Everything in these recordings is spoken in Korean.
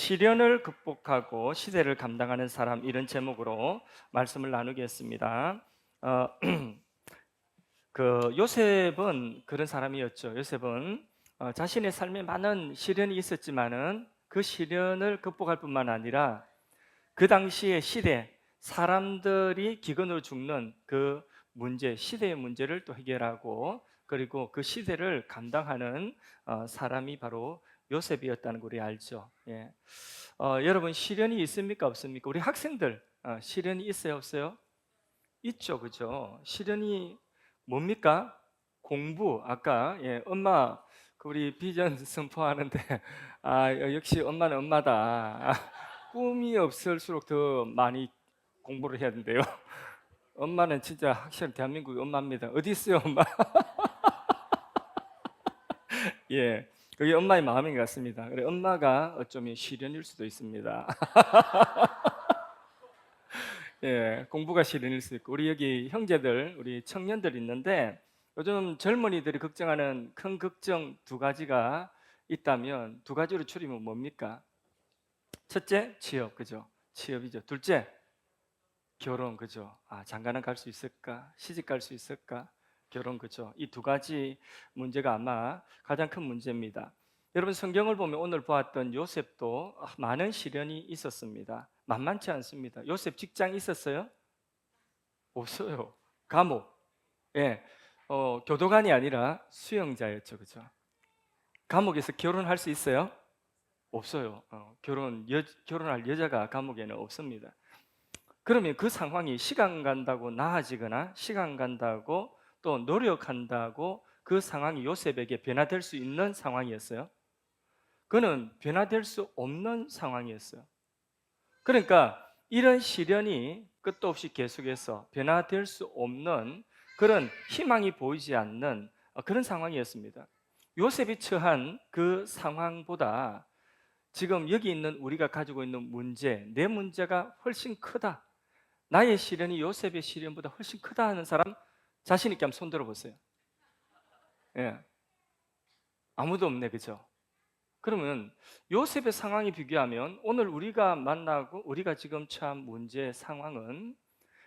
시련을 극복하고 시대를 감당하는 사람 이런 제목으로 말씀을 나누겠습니다. 어, 요셉은 그런 사람이었죠. 요셉은 자신의 삶에 많은 시련이 있었지만은 그 시련을 극복할 뿐만 아니라 그 당시의 시대 사람들이 기근으로 죽는 그 문제, 시대의 문제를 또 해결하고 그리고 그 시대를 감당하는 사람이 바로 요셉이었다는 걸 우리 알죠. 예. 여러분 시련이 있습니까 없습니까? 우리 학생들 시련이 있어요 없어요? 있죠, 그죠? 시련이 뭡니까? 공부. 아까 엄마 우리 비전 선포하는데 역시 엄마는 엄마다. 꿈이 없을수록 더 많이 공부를 해야 된대요. 엄마는 진짜 확실히 대한민국의 엄마입니다. 어디 있어요, 엄마? 예, 그게 엄마의 마음인 것 같습니다. 그래, 엄마가 어쩌면 시련일 수도 있습니다. 예, 공부가 시련일 수 있고 우리 여기 형제들, 우리 청년들 있는데 요즘 젊은이들이 걱정하는 큰 걱정 두 가지가 있다면 두 가지로 추리면 뭡니까? 첫째, 취업, 그죠? 취업이죠. 둘째, 결혼, 그죠? 장가는 갈 수 있을까? 시집 갈 수 있을까? 결혼, 그죠? 이 두 가지 문제가 아마 가장 큰 문제입니다. 여러분 성경을 보면 오늘 보았던 요셉도 많은 시련이 있었습니다. 만만치 않습니다. 요셉 직장 있었어요? 없어요. 감옥. 예, 교도관이 아니라 수용자였죠, 그죠? 감옥에서 결혼할 수 있어요? 없어요. 결혼할 여자가 감옥에는 없습니다. 그러면 그 상황이 시간 간다고 나아지거나 시간 간다고 또 노력한다고 그 상황이 요셉에게 변화될 수 있는 상황이었어요? 그는 변화될 수 없는 상황이었어요. 그러니까 이런 시련이 끝도 없이 계속해서 변화될 수 없는 그런 희망이 보이지 않는 그런 상황이었습니다. 요셉이 처한 그 상황보다 지금 여기 있는 우리가 가지고 있는 문제, 내 문제가 훨씬 크다. 나의 시련이 요셉의 시련보다 훨씬 크다 하는 사람 자신 있게 한번 손 들어보세요. 예, 아무도 없네, 그죠? 그러면 요셉의 상황이 비교하면 오늘 우리가 만나고 우리가 지금 처한 문제 상황은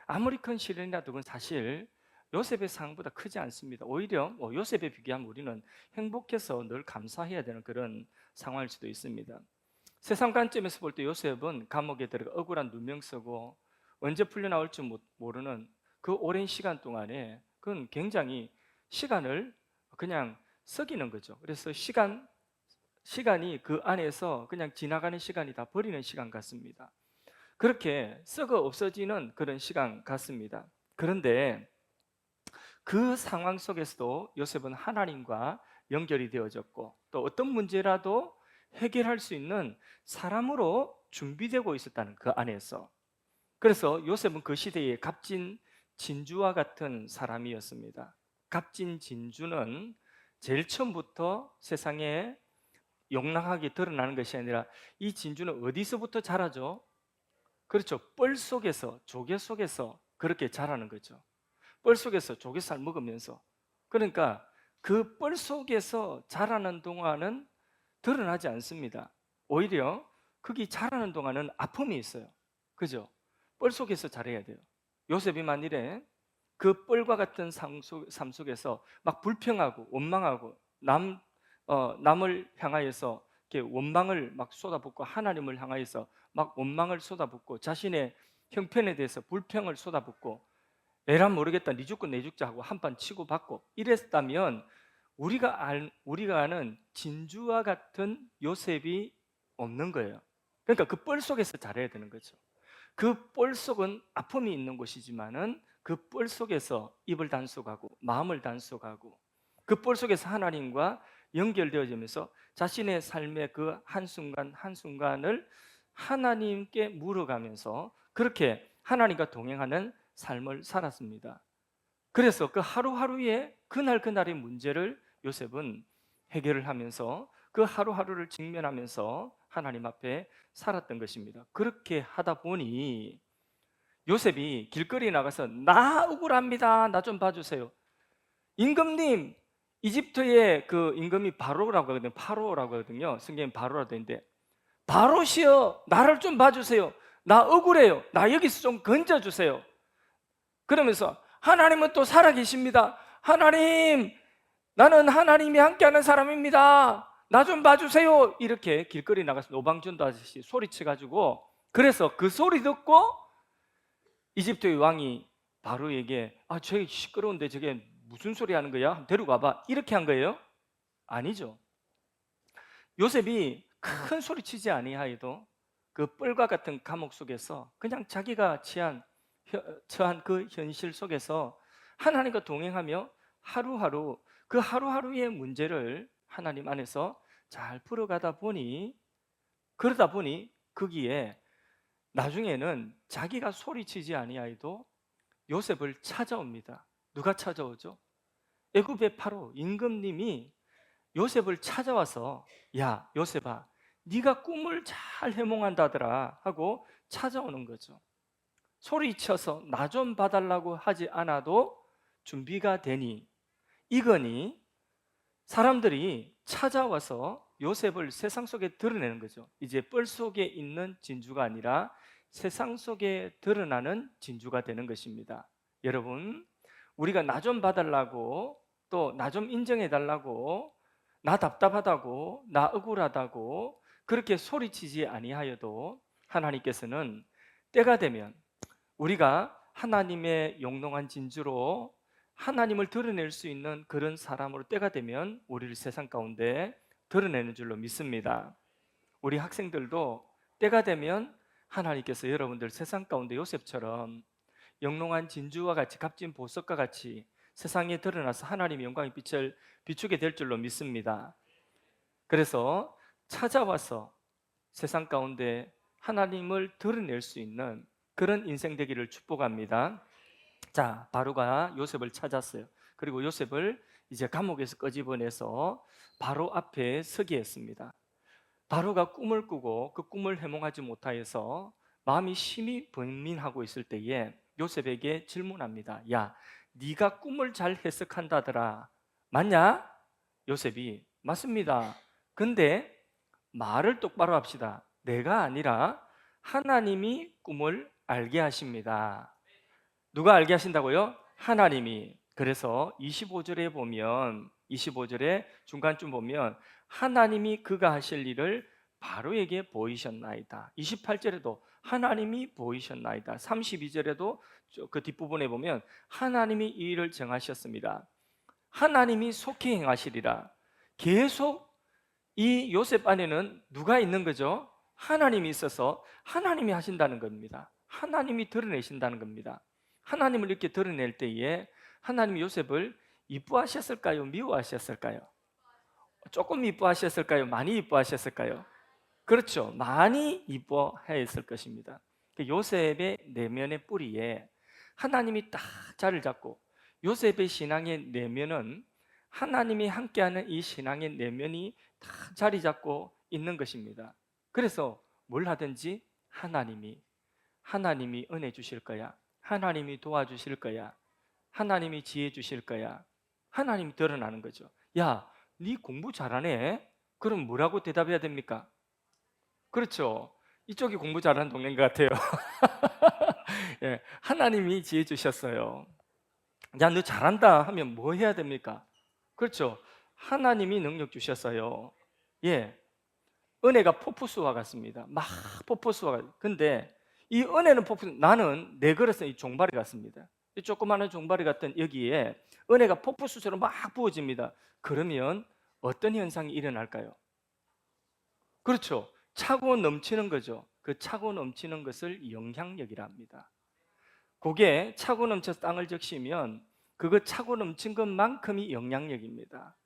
아무리 큰 시련이라도 그건 사실 요셉의 상황보다 크지 않습니다. 오히려 요셉에 비교하면 우리는 행복해서 늘 감사해야 되는 그런 상황일 수도 있습니다. 세상 관점에서 볼 때 요셉은 감옥에 들어가 억울한 누명 쓰고 언제 풀려나올지 모르는 그 오랜 시간 동안에 그건 굉장히 시간을 그냥 썩이는 거죠. 그래서 시간이 그 안에서 그냥 지나가는 시간이 다 버리는 시간 같습니다. 그렇게 썩어 없어지는 그런 시간 같습니다. 그런데 그 상황 속에서도 요셉은 하나님과 연결이 되어졌고 또 어떤 문제라도 해결할 수 있는 사람으로 준비되고 있었다는 그 안에서 그래서 요셉은 그 시대의 값진 진주와 같은 사람이었습니다. 값진 진주는 제일 처음부터 세상에 용락하게 드러나는 것이 아니라 이 진주는 어디서부터 자라죠? 그렇죠. 뻘 속에서, 조개 속에서 그렇게 자라는 거죠. 뻘 속에서 조개살 먹으면서. 그러니까 그 뻘 속에서 자라는 동안은 드러나지 않습니다. 오히려 거기 자라는 동안은 아픔이 있어요. 그죠? 뻘 속에서 자라야 돼요. 요셉이 만일에 그 뻘과 같은 삶 속에서 막 불평하고 원망하고 남을 향하여서 이렇게 원망을 막 쏟아붓고 하나님을 향하여서 막 원망을 쏟아붓고 자신의 형편에 대해서 불평을 쏟아붓고 에라 모르겠다 네 죽고 내 죽자 하고 한판 치고 받고 이랬다면 우리가 아는 진주와 같은 요셉이 없는 거예요. 그러니까 그 뻘 속에서 자라야 되는 거죠. 그 뻘 속은 아픔이 있는 곳이지만은 그 뻘 속에서 입을 단속하고 마음을 단속하고 그 뻘 속에서 하나님과 연결되어지면서 자신의 삶의 그 한순간 한순간을 하나님께 물어가면서 그렇게 하나님과 동행하는 삶을 살았습니다. 그래서 그 하루하루의 그날그날의 문제를 요셉은 해결을 하면서 그 하루하루를 직면하면서 하나님 앞에 살았던 것입니다. 그렇게 하다 보니 요셉이 길거리에 나가서 나 억울합니다. 나 좀 봐주세요. 임금님, 이집트의 그 임금이 바로라고 하거든요. 파로라고 하거든요. 성경에 바로라고 되는데 바로시여 나를 좀 봐주세요. 나 억울해요. 나 여기서 좀 건져주세요. 그러면서 하나님은 또 살아계십니다. 하나님, 나는 하나님이 함께하는 사람입니다. 나 좀 봐주세요. 이렇게 길거리 나가서 노방전도 아저씨 소리쳐가지고, 그래서 그 소리 듣고 이집트의 왕이 바로에게 저게 시끄러운데 저게 무슨 소리 하는 거야? 데리고 와봐. 이렇게 한 거예요? 아니죠. 요셉이 큰 소리 치지 아니하여도 그 뿔과 같은 감옥 속에서 그냥 자기가 처한 그 현실 속에서 하나님과 동행하며 하루하루 그 하루하루의 문제를 하나님 안에서 잘 풀어가다 보니, 그러다 보니 거기에 나중에는 자기가 소리치지 아니하여도 요셉을 찾아옵니다. 누가 찾아오죠? 애굽의 바로 임금님이 요셉을 찾아와서 야 요셉아, 네가 꿈을 잘 해몽한다더라 하고 찾아오는 거죠. 소리쳐서 나 좀 봐달라고 하지 않아도 준비가 되니 이거니 사람들이 찾아와서 요셉을 세상 속에 드러내는 거죠. 이제 뻘 속에 있는 진주가 아니라 세상 속에 드러나는 진주가 되는 것입니다. 여러분, 우리가 나 좀 봐달라고, 또 나 좀 인정해달라고, 나 답답하다고, 나 억울하다고 그렇게 소리치지 아니하여도 하나님께서는 때가 되면 우리가 하나님의 영롱한 진주로 하나님을 드러낼 수 있는 그런 사람으로 때가 되면 우리를 세상 가운데 드러내는 줄로 믿습니다. 우리 학생들도 때가 되면 하나님께서 여러분들 세상 가운데 요셉처럼 영롱한 진주와 같이 값진 보석과 같이 세상에 드러나서 하나님의 영광의 빛을 비추게 될 줄로 믿습니다. 그래서 찾아와서 세상 가운데 하나님을 드러낼 수 있는 그런 인생 되기를 축복합니다. 자, 바로가 요셉을 찾았어요. 그리고 요셉을 이제 감옥에서 끄집어내서 바로 앞에 서게 했습니다. 바로가 꿈을 꾸고 그 꿈을 해몽하지 못하여서 마음이 심히 번민하고 있을 때에 요셉에게 질문합니다. 야, 네가 꿈을 잘 해석한다더라. 맞냐? 요셉이 맞습니다. 근데 말을 똑바로 합시다. 내가 아니라 하나님이 꿈을 알게 하십니다. 누가 알게 하신다고요? 하나님이. 그래서 25절에 보면 25절에 중간쯤 보면 하나님이 그가 하실 일을 바로에게 보이셨나이다. 28절에도 하나님이 보이셨나이다. 32절에도 그 뒷부분에 보면 하나님이 이 일을 정하셨습니다. 하나님이 속히 행하시리라. 계속 이 요셉 안에는 누가 있는 거죠? 하나님이 있어서 하나님이 하신다는 겁니다. 하나님이 드러내신다는 겁니다. 하나님을 이렇게 드러낼 때에 하나님이 요셉을 이뻐하셨을까요? 미워하셨을까요? 조금 이뻐하셨을까요? 많이 이뻐하셨을까요? 그렇죠. 많이 이뻐했을 것입니다. 요셉의 내면의 뿌리에 하나님이 딱 자리를 잡고, 요셉의 신앙의 내면은 하나님이 함께하는 이 신앙의 내면이 다 자리 잡고 있는 것입니다. 그래서 뭘 하든지 하나님이 은혜 주실 거야. 하나님이 도와주실 거야. 하나님이 지혜 주실 거야. 하나님이 드러나는 거죠. 야, 네 공부 잘하네. 그럼 뭐라고 대답해야 됩니까? 그렇죠. 이쪽이 공부 잘하는 동네인 것 같아요. 예, 하나님이 지혜 주셨어요. 야, 너 잘한다 하면 뭐 해야 됩니까? 그렇죠. 하나님이 능력 주셨어요. 예, 은혜가 폭포수와 같습니다. 막 폭포수와 같. 근데 이 은혜는 폭포수. 나는 내 그릇은 이 종바리 같습니다. 이 조그마한 종바리 같은 여기에 은혜가 폭포수처럼 막 부어집니다. 그러면 어떤 현상이 일어날까요? 그렇죠. 차고 넘치는 거죠. 그 차고 넘치는 것을 영향력이라 합니다. 그게 차고 넘쳐서 땅을 적시면 그거 차고 넘친 것만큼이 영향력입니다.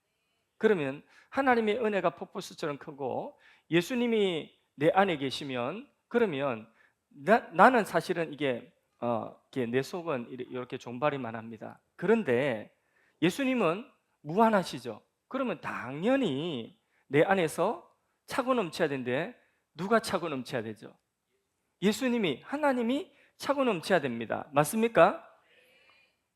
그러면 하나님의 은혜가 폭포수처럼 크고 예수님이 내 안에 계시면, 그러면 나는 사실은 이게 내 속은 이렇게 종발이만 합니다. 그런데 예수님은 무한하시죠. 그러면 당연히 내 안에서 차고 넘쳐야 되는데 누가 차고 넘쳐야 되죠? 예수님이, 하나님이 차고 넘쳐야 됩니다. 맞습니까?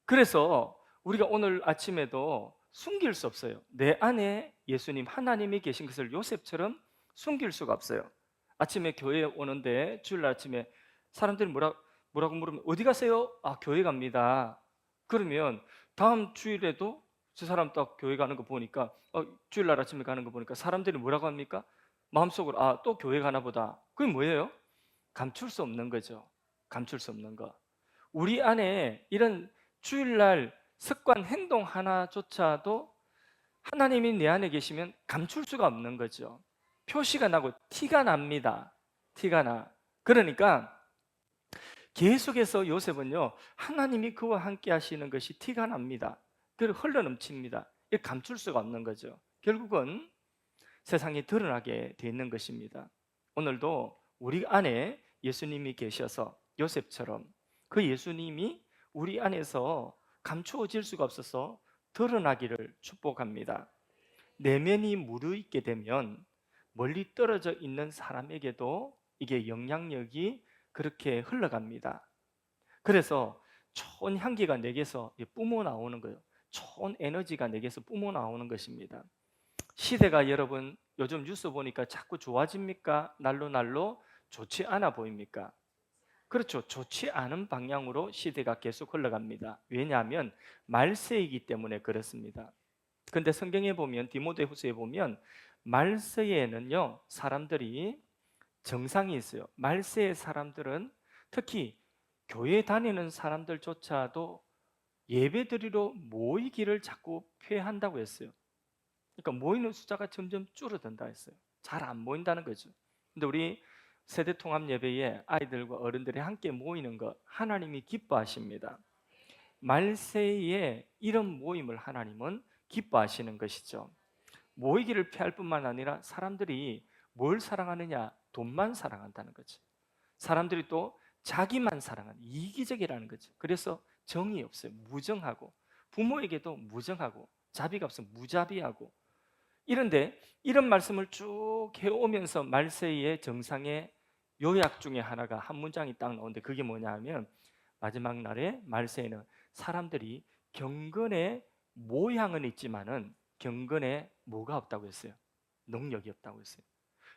그래서 우리가 오늘 아침에도 숨길 수 없어요. 내 안에 예수님, 하나님이 계신 것을 요셉처럼 숨길 수가 없어요. 아침에 교회에 오는데 주일날 아침에 사람들이 뭐라고 물으면 어디 가세요? 아, 교회 갑니다. 그러면 다음 주일에도 저 사람 딱 교회 가는 거 보니까 주일날 아침에 가는 거 보니까 사람들이 뭐라고 합니까? 마음속으로 아, 또 교회 가나 보다. 그게 뭐예요? 감출 수 없는 거죠. 감출 수 없는 거. 우리 안에 이런 주일날 습관 행동 하나조차도 하나님이 내 안에 계시면 감출 수가 없는 거죠. 표시가 나고 티가 납니다. 티가 나. 그러니까 계속해서 요셉은요, 하나님이 그와 함께 하시는 것이 티가 납니다. 그리고 흘러넘칩니다. 이 감출 수가 없는 거죠. 결국은 세상에 드러나게 돼 있는 것입니다. 오늘도 우리 안에 예수님이 계셔서 요셉처럼 그 예수님이 우리 안에서 감추어질 수가 없어서 드러나기를 축복합니다. 내면이 무르익게 되면 멀리 떨어져 있는 사람에게도 이게 영향력이 그렇게 흘러갑니다. 그래서 좋은 향기가 내게서 뿜어 나오는 거예요. 좋은 에너지가 내게서 뿜어 나오는 것입니다. 시대가 여러분 요즘 뉴스 보니까 자꾸 좋아집니까? 날로 날로 좋지 않아 보입니까? 그렇죠. 좋지 않은 방향으로 시대가 계속 흘러갑니다. 왜냐하면 말세이기 때문에 그렇습니다. 그런데 성경에 보면 디모데후서에 보면 말세에는요 사람들이 정상이 있어요. 말세의 사람들은 특히 교회 다니는 사람들조차도 예배드리러 모이기를 자꾸 피한다고 했어요. 그러니까 모이는 숫자가 점점 줄어든다 했어요. 잘 안 모인다는 거죠. 근데 우리 세대 통합 예배에 아이들과 어른들이 함께 모이는 것 하나님이 기뻐하십니다. 말세에 이런 모임을 하나님은 기뻐하시는 것이죠. 모이기를 피할 뿐만 아니라 사람들이 뭘 사랑하느냐? 돈만 사랑한다는 거죠. 사람들이 또 자기만 사랑하는 이기적이라는 거죠. 그래서 정이 없어요. 무정하고 부모에게도 무정하고 자비가 없으면 무자비하고 이런데 이런 말씀을 쭉 해오면서 말세의 정상의 요약 중에 하나가 한 문장이 딱 나오는데 그게 뭐냐 하면 마지막 날에 말세에는 사람들이 경건의 모양은 있지만은 경건에 뭐가 없다고 했어요? 능력이 없다고 했어요.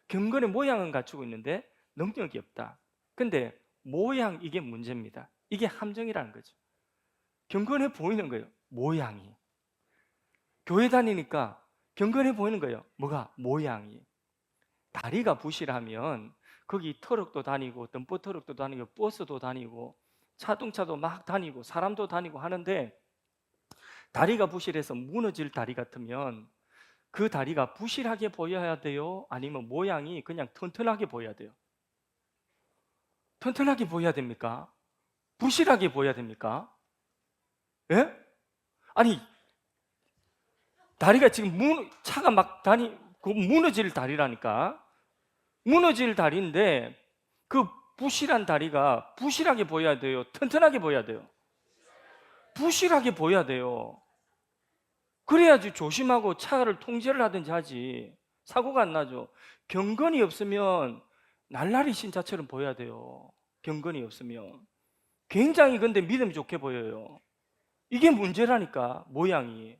경건의 모양은 갖추고 있는데 능력이 없다. 근데 모양 이게 문제입니다. 이게 함정이라는 거죠. 경건해 보이는 거예요. 모양이. 교회 다니니까 경건해 보이는 거예요. 뭐가? 모양이. 다리가 부실하면 거기 트럭도 다니고 덤프 트럭도 다니고 버스도 다니고 자동차도 막 다니고 사람도 다니고 하는데 다리가 부실해서 무너질 다리 같으면 그 다리가 부실하게 보여야 돼요? 아니면 모양이 그냥 튼튼하게 보여야 돼요? 튼튼하게 보여야 됩니까? 부실하게 보여야 됩니까? 예? 아니 다리가 지금 차가 막 무너질 다리라니까. 무너질 다리인데 그 부실한 다리가 부실하게 보여야 돼요? 튼튼하게 보여야 돼요? 부실하게 보여야 돼요. 그래야지 조심하고 차를 통제를 하든지 하지. 사고가 안 나죠. 경건이 없으면 날라리 신자처럼 보여야 돼요. 경건이 없으면 굉장히 근데 믿음이 좋게 보여요. 이게 문제라니까. 모양이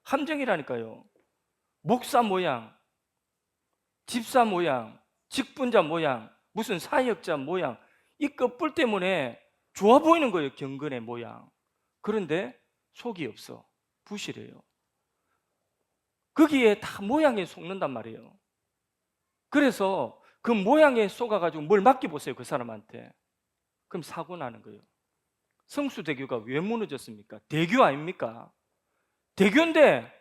함정이라니까요. 목사 모양, 집사 모양, 직분자 모양, 무슨 사역자 모양, 이 끝불 때문에 좋아 보이는 거예요. 경건의 모양. 그런데 속이 없어. 부실해요. 거기에 다 모양에 속는단 말이에요. 그래서 그 모양에 속아가지고 뭘 맡겨보세요. 그 사람한테. 그럼 사고 나는 거예요. 성수대교가 왜 무너졌습니까? 대교 아닙니까? 대교인데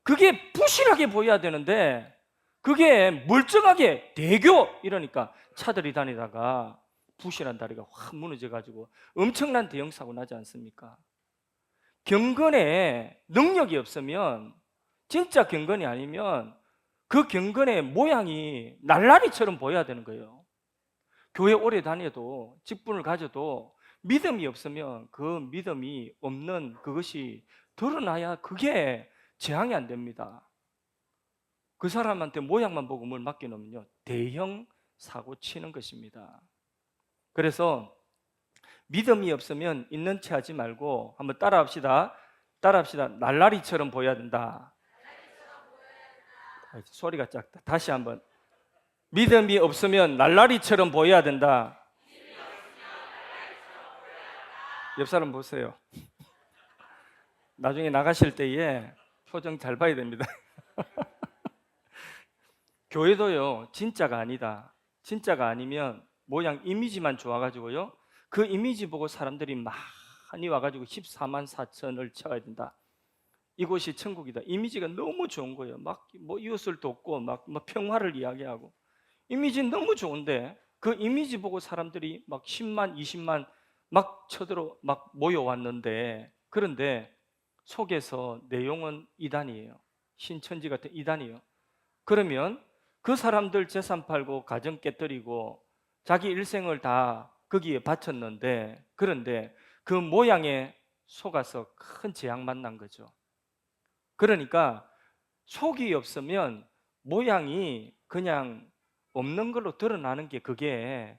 그게 부실하게 보여야 되는데 그게 멀쩡하게 대교 이러니까 차들이 다니다가 부실한 다리가 확 무너져가지고 엄청난 대형 사고 나지 않습니까? 경건에 능력이 없으면 진짜 경건이 아니면 그 경건의 모양이 날라리처럼 보여야 되는 거예요. 교회 오래 다녀도 직분을 가져도 믿음이 없으면 그 믿음이 없는 그것이 드러나야 그게 재앙이 안 됩니다. 그 사람한테 모양만 보고 뭘 맡겨놓으면요 대형 사고 치는 것입니다. 그래서 믿음이 없으면 있는 체 하지 말고 한번 따라합시다. 날라리처럼 보여야 된다. 소리가 작다. 다시 한번 믿음이 없으면 날라리처럼 보여야 된다. 옆 사람 보세요. 나중에 나가실 때에 표정 잘 봐야 됩니다. 교회도요, 진짜가 아니다. 진짜가 아니면 모양 이미지만 좋아가지고요, 그 이미지 보고 사람들이 많이 와가지고 14만 4천을 채워야 된다. 이곳이 천국이다. 이미지가 너무 좋은 거예요. 막 뭐 이웃을 돕고 막 평화를 이야기하고 이미지 너무 좋은데 그 이미지 보고 사람들이 막 10만, 20만 막 쳐들어 막 모여왔는데, 그런데 속에서 내용은 이단이에요. 신천지 같은 이단이에요. 그러면 그 사람들 재산 팔고 가정 깨뜨리고 자기 일생을 다 거기에 바쳤는데, 그런데 그 모양에 속아서 큰 재앙 만난 거죠. 그러니까 속이 없으면 모양이 그냥 없는 걸로 드러나는 게 그게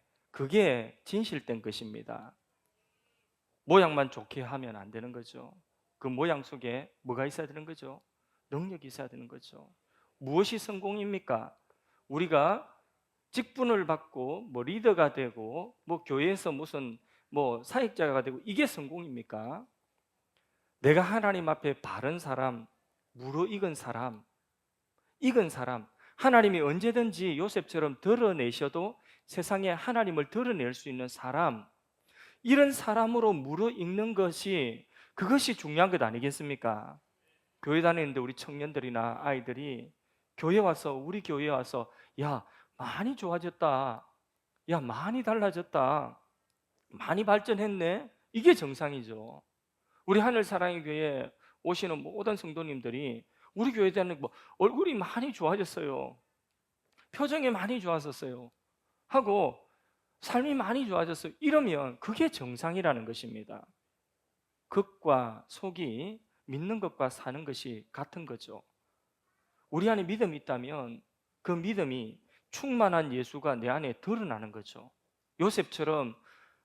진실된 것입니다. 모양만 좋게 하면 안 되는 거죠. 그 모양 속에 뭐가 있어야 되는 거죠? 능력이 있어야 되는 거죠. 무엇이 성공입니까? 우리가 직분을 받고 뭐 리더가 되고 뭐 교회에서 무슨 뭐 사역자가 되고 이게 성공입니까? 내가 하나님 앞에 바른 사람, 무르익은 사람, 익은 사람, 하나님이 언제든지 요셉처럼 드러내셔도 세상에 하나님을 드러낼 수 있는 사람, 이런 사람으로 무르익는 것이, 그것이 중요한 것 아니겠습니까? 교회 다니는데 우리 청년들이나 아이들이 교회 와서, 우리 교회에 와서 야 많이 좋아졌다, 야 많이 달라졌다, 많이 발전했네, 이게 정상이죠. 우리 하늘사랑의 교회 오시는 모든 성도님들이 우리 교회에 대한 뭐 얼굴이 많이 좋아졌어요, 표정이 많이 좋아졌어요 하고 삶이 많이 좋아졌어요, 이러면 그게 정상이라는 것입니다. 겉과 속이, 믿는 것과 사는 것이 같은 거죠. 우리 안에 믿음이 있다면 그 믿음이 충만한 예수가 내 안에 드러나는 거죠. 요셉처럼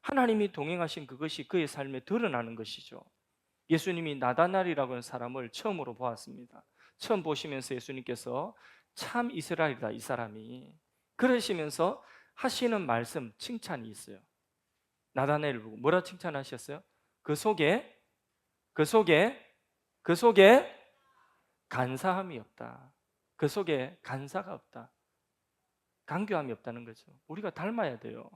하나님이 동행하신 그것이 그의 삶에 드러나는 것이죠. 예수님이 나다날이라고 하는 사람을 처음으로 보았습니다. 처음 보시면서 예수님께서 참 이스라엘이다, 이 사람이, 그러시면서 하시는 말씀, 칭찬이 있어요. 나다나엘을 보고 뭐라 칭찬하셨어요? 그 속에 그 속에 그 속에 간사함이 없다. 그 속에 간사가 없다. 강교함이 없다는 거죠. 우리가 닮아야 돼요.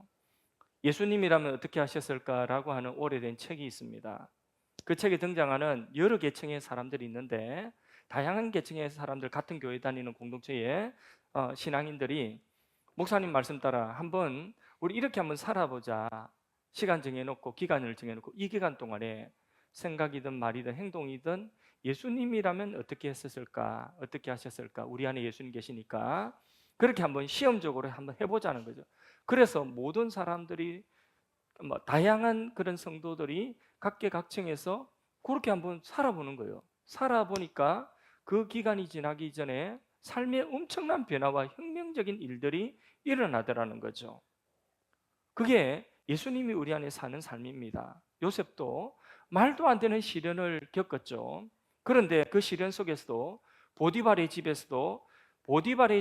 예수님이라면 어떻게 하셨을까라고 하는 오래된 책이 있습니다. 그 책에 등장하는 여러 계층의 사람들이 있는데, 다양한 계층의 사람들, 같은 교회 다니는 공동체의 신앙인들이 목사님 말씀 따라 한번 우리 이렇게 한번 살아보자, 시간 정해놓고 기간을 정해놓고 이 기간 동안에 생각이든 말이든 행동이든 예수님이라면 어떻게 했었을까, 어떻게 하셨을까, 우리 안에 예수님 계시니까 그렇게 한번 시험적으로 한번 해보자는 거죠. 그래서 모든 사람들이 뭐 다양한 그런 성도들이 각계각층에서 그렇게 한번 살아보는 거예요. 살아보니까 그 기간이 지나기 전에 삶의 엄청난 변화와 혁명적인 일들이 일어나더라는 거죠. 그게 예수님이 우리 안에 사는 삶입니다. 요셉도 말도 안 되는 시련을 겪었죠. 그런데 그 시련 속에서도 보디발의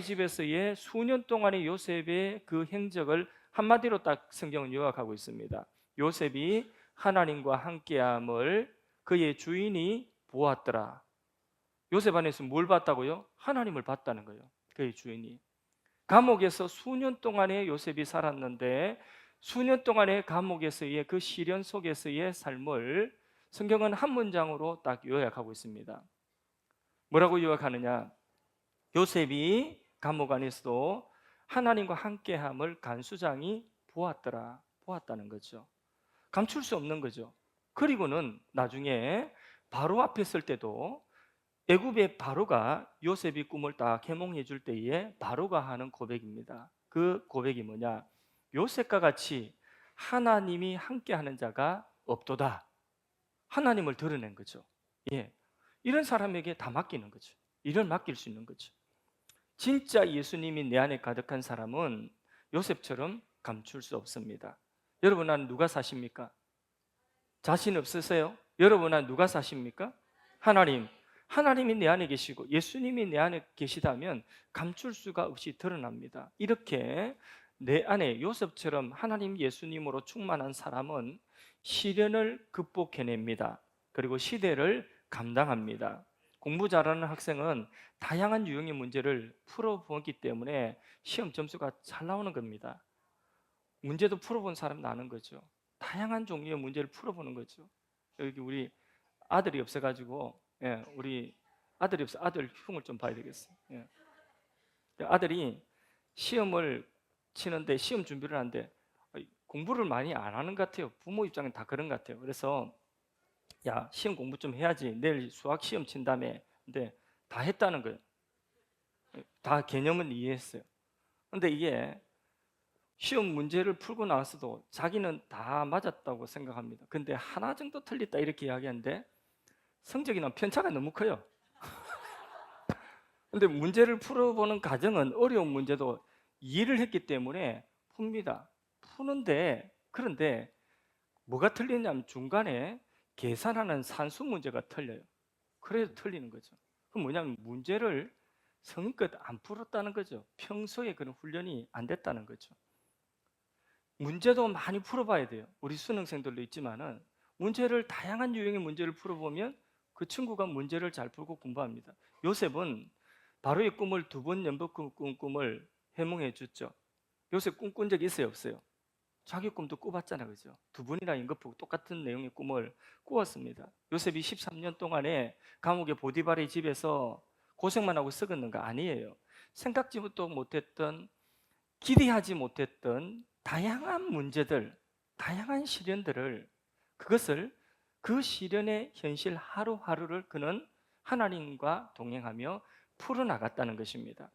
집에서의 수년 동안의 요셉의 그 행적을 한마디로 딱 성경은 요약하고 있습니다. 요셉이 하나님과 함께함을 그의 주인이 보았더라. 요셉 안에서 뭘 봤다고요? 하나님을 봤다는 거예요. 그의 주인이. 감옥에서 수년 동안의 요셉이 살았는데, 수년 동안의 감옥에서의 그 시련 속에서의 삶을 성경은 한 문장으로 딱 요약하고 있습니다. 뭐라고 요약하느냐? 요셉이 감옥 안에서도 하나님과 함께함을 간수장이 보았더라. 보았다는 거죠. 감출 수 없는 거죠. 그리고는 나중에 바로 앞에 설 때도 애굽의 바로가 요셉이 꿈을 딱 해몽해 줄 때에 바로가 하는 고백입니다. 그 고백이 뭐냐? 요셉과 같이 하나님이 함께하는 자가 없도다. 하나님을 드러낸 거죠. 예, 이런 사람에게 다 맡기는 거죠. 일을 맡길 수 있는 거죠. 진짜 예수님이 내 안에 가득한 사람은 요셉처럼 감출 수 없습니다. 여러분 안에 누가 사십니까? 자신 없으세요? 여러분 안에 누가 사십니까? 하나님. 하나님이 내 안에 계시고 예수님이 내 안에 계시다면 감출 수가 없이 드러납니다. 이렇게 내 안에 요셉처럼 하나님 예수님으로 충만한 사람은 시련을 극복해냅니다. 그리고 시대를 감당합니다. 공부 잘하는 학생은 다양한 유형의 문제를 풀어보기 때문에 시험 점수가 잘 나오는 겁니다. 문제도 풀어본 사람 나는 거죠. 다양한 종류의 문제를 풀어보는 거죠. 여기 우리 아들이 없어가지고, 우리 아들이 없어 아들 흉을 좀 봐야 되겠어요. 아들이 시험을 치는데 시험 준비를 하는데 공부를 많이 안 하는 것 같아요. 부모 입장은 다 그런 것 같아요. 그래서 야, 시험 공부 좀 해야지. 내일 수학 시험 친다며. 근데 다 했다는 거예요. 다 개념은 이해했어요. 근데 이게 시험 문제를 풀고 나서도 자기는 다 맞았다고 생각합니다. 근데 하나 정도 틀렸다 이렇게 이야기하는데 성적이나 편차가 너무 커요. 근데 문제를 풀어보는 과정은 어려운 문제도 이해를 했기 때문에 풉니다. 푸는데 그런데 뭐가 틀리냐면 중간에 계산하는 산수 문제가 틀려요. 그래서 틀리는 거죠. 그럼 뭐냐면 문제를 성의껏 안 풀었다는 거죠. 평소에 그런 훈련이 안 됐다는 거죠. 문제도 많이 풀어봐야 돼요. 우리 수능생들도 있지만은 문제를 다양한 유형의 문제를 풀어보면 그 친구가 문제를 잘 풀고 공부합니다. 요셉은 바로의 꿈을 2번 연복꾼 꿈을 해몽해 줬죠. 요셉 꿈꾼 적 있어요, 없어요? 자기 꿈도 꿔봤잖아요, 그죠? 2번이나 연거푸고 똑같은 내용의 꿈을 꾸었습니다. 요셉이 13년 동안에 감옥의 보디발의 집에서 고생만 하고 썩었는가? 아니에요. 생각지도 못했던, 기대하지 못했던 다양한 문제들, 다양한 시련들을, 그것을 그 시련의 현실 하루하루를 그는 하나님과 동행하며 풀어나갔다는 것입니다.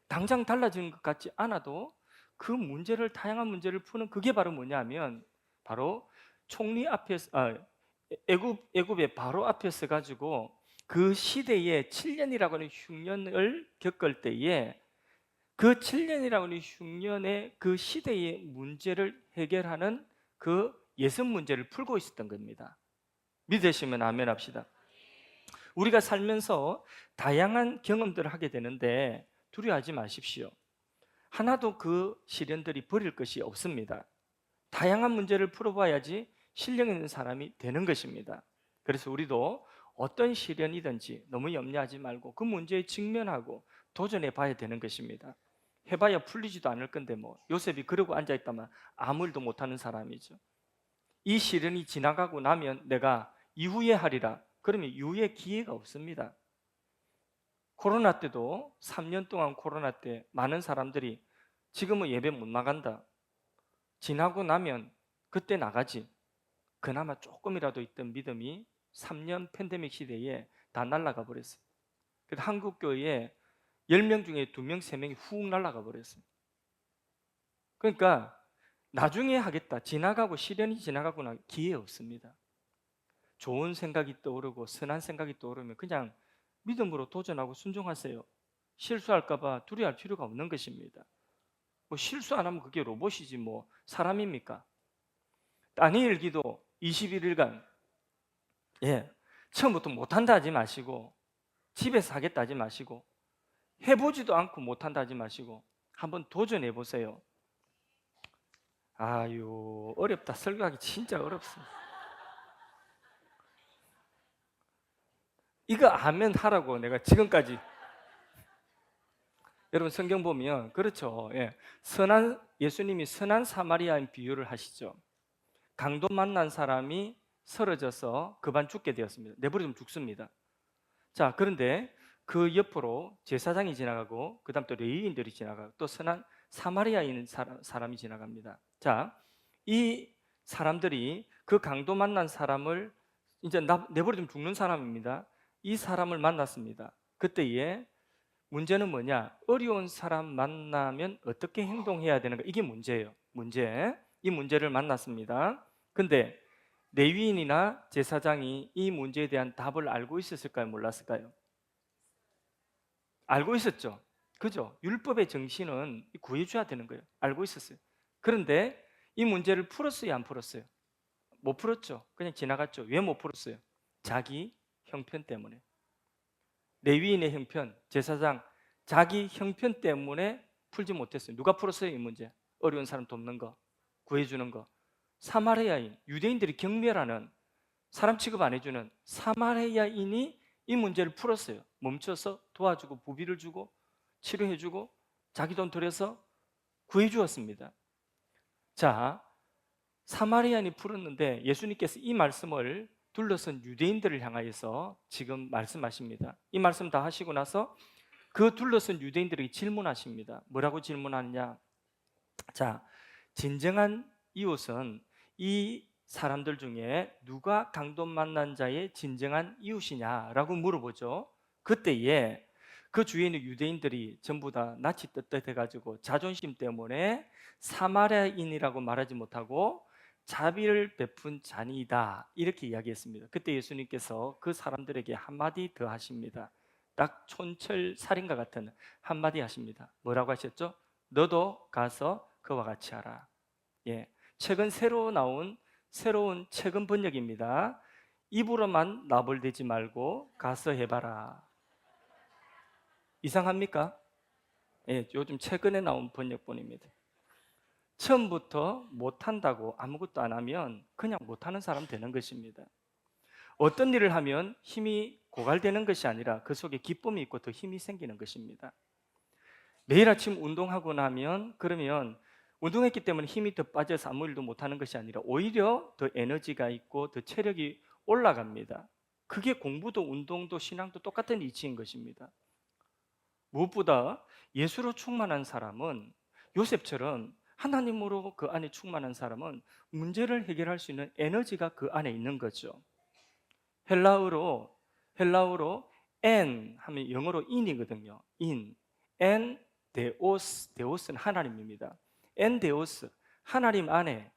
당장 달라지는 것 같지 않아도 그 문제를, 다양한 문제를 푸는 그게 바로 뭐냐면 바로 총리 앞에서, 애굽의 바로 앞에서 가지고 그 시대에 7년이라고 하는 흉년을 겪을 때에 그 7년이라고 하는 흉년의 그 시대의 문제를 해결하는 그 예선 문제를 풀고 있었던 겁니다. 믿으시면 아멘 합시다. 우리가 살면서 다양한 경험들을 하게 되는데 두려워하지 마십시오. 하나도 그 시련들이 버릴 것이 없습니다. 다양한 문제를 풀어봐야지 실력 있는 사람이 되는 것입니다. 그래서 우리도 어떤 시련이든지 너무 염려하지 말고 그 문제에 직면하고 도전해 봐야 되는 것입니다. 해봐야 풀리지도 않을 건데 뭐 요셉이 그러고 앉아있다면 아무 일도 못하는 사람이죠. 이 시련이 지나가고 나면 내가 이후에 하리라. 그러면 이후에 기회가 없습니다. 코로나 때도 3년 동안 코로나 때 많은 사람들이 지금은 예배 못 나간다. 지나고 나면 그때 나가지. 그나마 조금이라도 있던 믿음이 3년 팬데믹 시대에 다 날아가 버렸어요. 그래서 한국 교회에 10명 중에 2명, 3명이 훅 날아가 버렸어요. 그러니까 나중에 하겠다. 지나가고 시련이 지나가고 나 기회 없습니다. 좋은 생각이 떠오르고 선한 생각이 떠오르면 그냥 믿음으로 도전하고 순종하세요. 실수할까 봐 두려워할 필요가 없는 것입니다. 뭐 실수 안 하면 그게 로봇이지 뭐 사람입니까? 다니엘 기도 21일간 처음부터 못한다 하지 마시고 집에서 하겠다 하지 마시고 해보지도 않고 못한다 하지 마시고 한번 도전해 보세요. 아유, 어렵다. 설교하기 진짜 어렵습니다. 이거 아멘 하라고 내가 지금까지. 여러분 성경 보면 그렇죠. 예수님이 선한 사마리아인 비유를 하시죠. 강도 만난 사람이 쓰러져서 그만 죽게 되었습니다. 내버려두면 죽습니다. 자, 그런데 그 옆으로 제사장이 지나가고 그다음 또 레위인들이 지나가고 또 선한 사마리아인 사람이 지나갑니다. 자, 이 사람들이 그 강도 만난 사람을 이제 내버려두면 죽는 사람입니다. 이 사람을 만났습니다. 그때에 문제는 뭐냐? 어려운 사람 만나면 어떻게 행동해야 되는가? 이게 문제예요. 이 문제를 만났습니다. 근데 레위인이나 제사장이 이 문제에 대한 답을 알고 있었을까요? 몰랐을까요? 알고 있었죠. 그죠? 율법의 정신은 구해줘야 되는 거예요. 알고 있었어요. 그런데 이 문제를 풀었어요? 안 풀었어요? 못 풀었죠. 그냥 지나갔죠. 왜 못 풀었어요? 자기 형편 때문에. 레위인의 형편, 제사장 자기 형편 때문에 풀지 못했어요. 누가 풀었어요? 이 문제. 어려운 사람 돕는 거, 구해주는 거. 사마리아인, 유대인들이 경멸하는, 사람 취급 안 해주는 사마리아인이 이 문제를 풀었어요. 멈춰서 도와주고 부비를 주고 치료해주고 자기 돈 들여서 구해주었습니다. 자, 사마리아인이 풀었는데 예수님께서 이 말씀을 둘러선 유대인들을 향하여서 지금 말씀하십니다. 이 말씀 다 하시고 나서 그 둘러선 유대인들에게 질문하십니다. 뭐라고 질문하느냐? 자, 진정한 이웃은 이 사람들 중에 누가 강도 만난 자의 진정한 이웃이냐라고 물어보죠. 그때에 그 주위에 있는 유대인들이 전부 다 낯이 떳떳해가지고 자존심 때문에 사마리아인이라고 말하지 못하고 자비를 베푼 자니이다 이렇게 이야기했습니다. 그때 예수님께서 그 사람들에게 한마디 더 하십니다. 딱 촌철살인과 같은 한마디 하십니다. 뭐라고 하셨죠? 너도 가서 그와 같이 하라. 예, 최근 새로 나온 새로운 최근 번역입니다. 입으로만 나불대지 말고 가서 해봐라. 이상합니까? 예, 요즘 최근에 나온 번역본입니다. 처음부터 못한다고 아무것도 안 하면 그냥 못하는 사람 되는 것입니다. 어떤 일을 하면 힘이 고갈되는 것이 아니라 그 속에 기쁨이 있고 더 힘이 생기는 것입니다. 매일 아침 운동하고 나면 그러면 운동했기 때문에 힘이 더 빠져서 아무 일도 못하는 것이 아니라 오히려 더 에너지가 있고 더 체력이 올라갑니다. 그게 공부도 운동도 신앙도 똑같은 이치인 것입니다. 무엇보다 예수로 충만한 사람은 요셉처럼 하나님으로 그 안에 충만한 사람은 문제를 해결할 수 있는 에너지가 그 안에 있는 거죠. 헬라어로 en 하면 영어로 in이거든요. en 데오스는 하나님입니다. en 데오스 하나님 안에,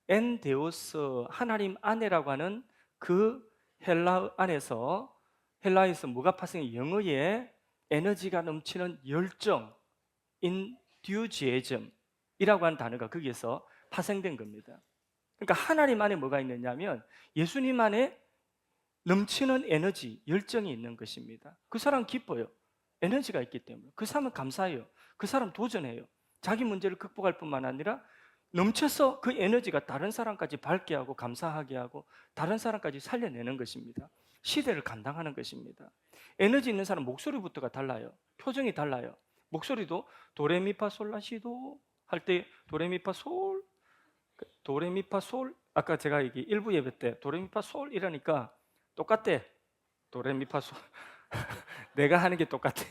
en 데오스 하나님 안에라고 하는 그 헬라 안에서 헬라에서 뭐가 파생해? 영어에 에너지가 넘치는 열정, enthusiasm이라고 하는 단어가 거기에서 파생된 겁니다. 그러니까 하나님 안에 뭐가 있느냐면 예수님 안에 넘치는 에너지, 열정이 있는 것입니다. 그 사람 기뻐요. 에너지가 있기 때문에. 그 사람은 감사해요. 그 사람 도전해요. 자기 문제를 극복할 뿐만 아니라 넘쳐서 그 에너지가 다른 사람까지 밝게 하고 감사하게 하고 다른 사람까지 살려내는 것입니다. 시대를 감당하는 것입니다. 에너지 있는 사람 목소리부터가 달라요. 표정이 달라요. 목소리도 도레미파솔라시도 할 때 도레미파솔 도레미파솔 아까 제가 이게 일부 예배 때 도레미파솔 이러니까 똑같대. 도레미파솔 내가 하는 게 똑같아.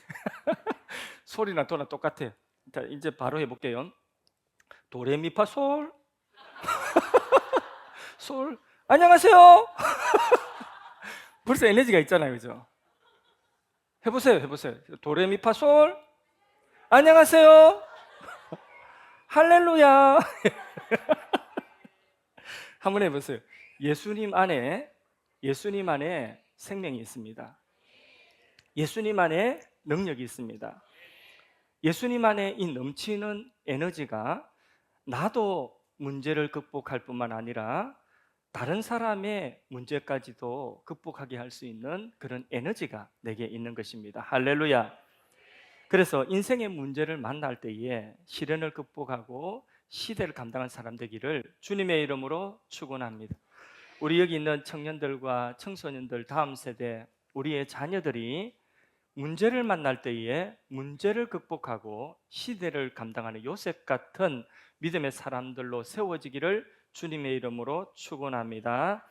소리나 도나 똑같아. 자, 이제 바로 해볼게요. 도레미파솔 솔 안녕하세요. 벌써 에너지가 있잖아요, 그죠? 해보세요. 도레미파솔 안녕하세요. 할렐루야. 한번 해보세요. 예수님 안에 생명이 있습니다. 예수님 안에 능력이 있습니다. 예수님 안에 이 넘치는 에너지가 나도 문제를 극복할 뿐만 아니라 다른 사람의 문제까지도 극복하게 할 수 있는 그런 에너지가 내게 있는 것입니다. 할렐루야. 그래서 인생의 문제를 만날 때에 시련을 극복하고 시대를 감당한 사람 되기를 주님의 이름으로 축원합니다. 우리 여기 있는 청년들과 청소년들, 다음 세대, 우리의 자녀들이 문제를 만날 때에 문제를 극복하고 시대를 감당하는 요셉 같은 믿음의 사람들로 세워지기를 주님의 이름으로 축원합니다.